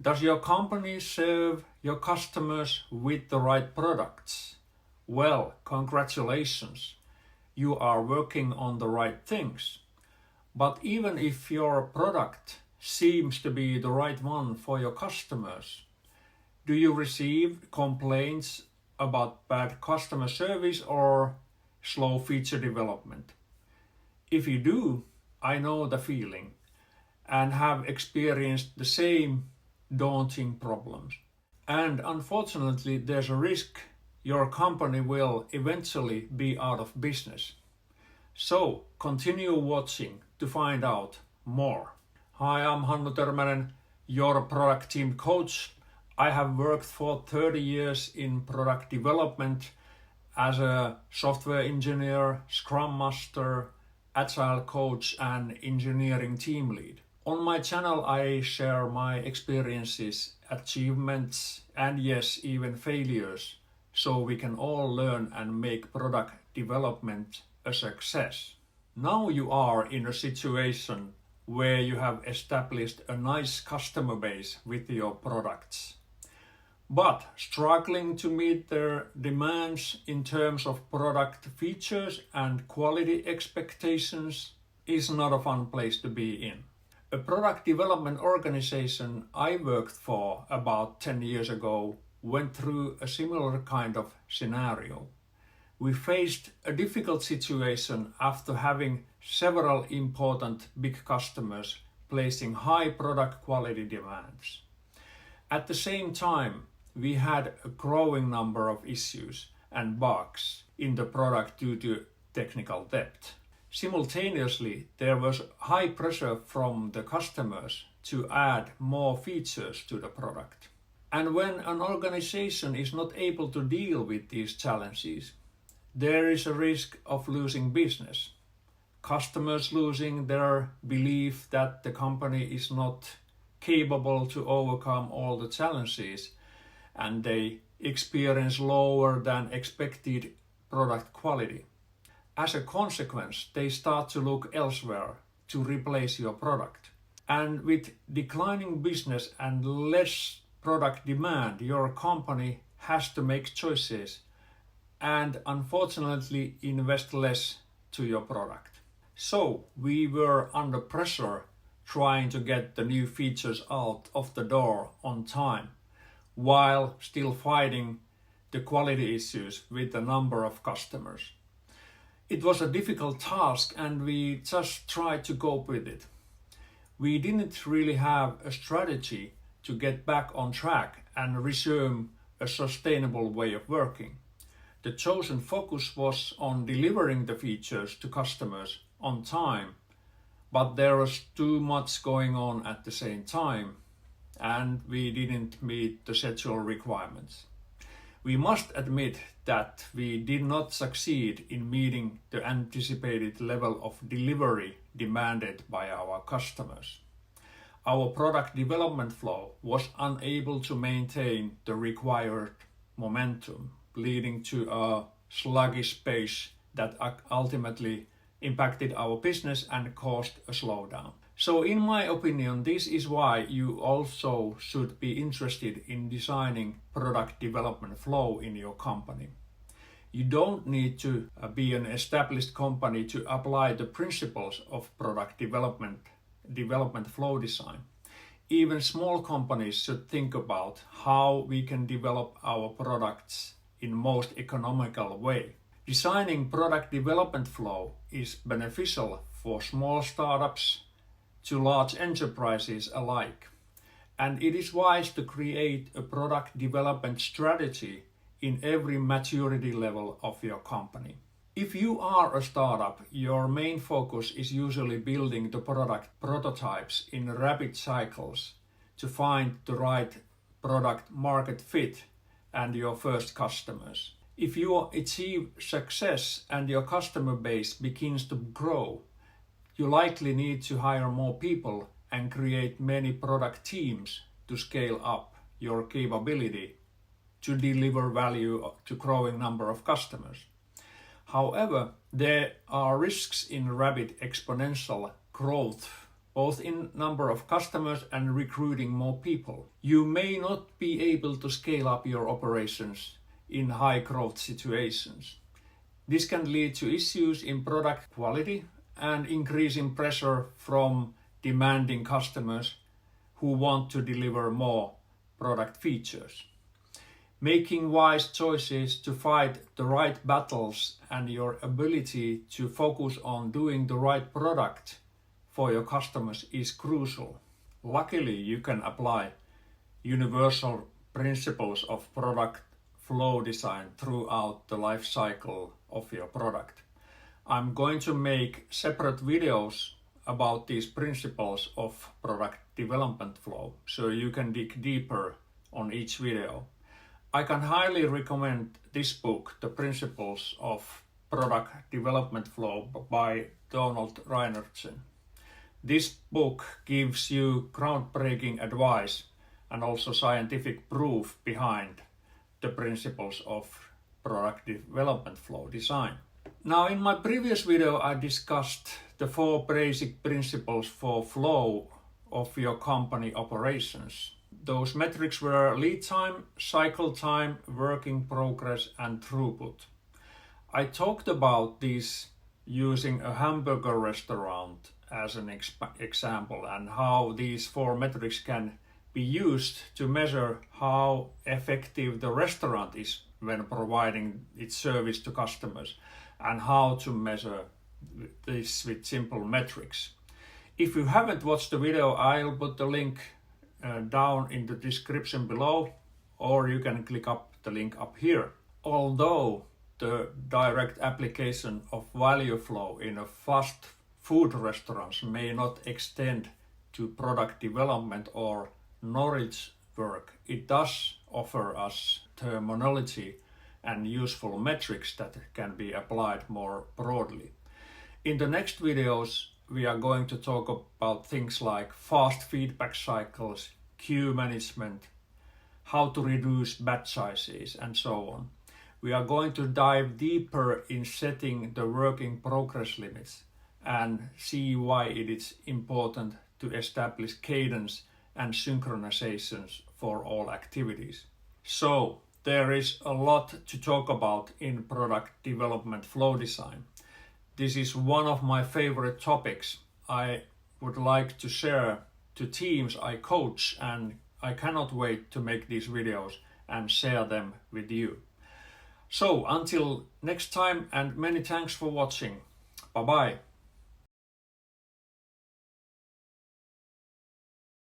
Does your company serve your customers with the right products? Well, congratulations, you are working on the right things. But even if your product seems to be the right one for your customers, do you receive complaints about bad customer service or slow feature development? If you do, I know the feeling and have experienced the same daunting problems. And unfortunately, there's a risk your company will eventually be out of business. So continue watching to find out more. Hi, I'm Hannu Törmänen, your product team coach. I have worked for 30 years in product development as a software engineer, scrum master, agile coach and engineering team lead. On my channel I share my experiences, achievements and yes, even failures, so we can all learn and make product development a success. Now you are in a situation where you have established a nice customer base with your products, but struggling to meet their demands in terms of product features and quality expectations is not a fun place to be in. A product development organization I worked for about 10 years ago went through a similar kind of scenario. We faced a difficult situation after having several important big customers placing high product quality demands. At the same time, we had a growing number of issues and bugs in the product due to technical debt. Simultaneously, there was high pressure from the customers to add more features to the product. And when an organization is not able to deal with these challenges, there is a risk of losing business. Customers losing their belief that the company is not capable to overcome all the challenges, and they experience lower than expected product quality. As a consequence, they start to look elsewhere to replace your product. And with declining business and less product demand, your company has to make choices and unfortunately invest less to your product. So we were under pressure trying to get the new features out of the door on time, while still fighting the quality issues with a number of customers. It was a difficult task and we just tried to cope with it. We didn't really have a strategy to get back on track and resume a sustainable way of working. The chosen focus was on delivering the features to customers on time, but there was too much going on at the same time and we didn't meet the schedule requirements. We must admit that we did not succeed in meeting the anticipated level of delivery demanded by our customers. Our product development flow was unable to maintain the required momentum, leading to a sluggish pace that ultimately impacted our business and caused a slowdown. So in my opinion, this is why you also should be interested in designing product development flow in your company. You don't need to be an established company to apply the principles of product development flow design. Even small companies should think about how we can develop our products in most economical way. Designing product development flow is beneficial for small startups to large enterprises alike, and it is wise to create a product development strategy in every maturity level of your company. If you are a startup, your main focus is usually building the product prototypes in rapid cycles to find the right product market fit and your first customers. If you achieve success and your customer base begins to grow, you likely need to hire more people and create many product teams to scale up your capability to deliver value to growing number of customers. However, there are risks in rapid exponential growth both in number of customers and recruiting more people. You may not be able to scale up your operations in high growth situations. This can lead to issues in product quality and increasing pressure from demanding customers who want to deliver more product features. Making wise choices to fight the right battles and your ability to focus on doing the right product for your customers is crucial. Luckily, you can apply universal principles of product flow design throughout the life cycle of your product. I'm going to make separate videos about these principles of product development flow, so you can dig deeper on each video. I can highly recommend this book, The Principles of Product Development Flow by Donald Reinertsen. This book gives you groundbreaking advice and also scientific proof behind the principles of product development flow design. Now, in my previous video, I discussed the 4 basic principles for flow of your company operations. Those metrics were lead time, cycle time, work in progress, and throughput. I talked about these using a hamburger restaurant as an example, and how these 4 metrics can be used to measure how effective the restaurant is when providing its service to customers, and how to measure this with simple metrics. If you haven't watched the video, I'll put the link down in the description below, or you can click up the link up here. Although the direct application of value flow in a fast food restaurant may not extend to product development or knowledge work, it does offer us terminology and useful metrics that can be applied more broadly. In the next videos, we are going to talk about things like fast feedback cycles, queue management, how to reduce batch sizes, and so on. We are going to dive deeper in setting the work in progress limits and see why it is important to establish cadence and synchronizations for all activities. So, there is a lot to talk about in product development flow design. This is one of my favorite topics I would like to share to teams I coach, and I cannot wait to make these videos and share them with you. So until next time, and many thanks for watching. Bye bye.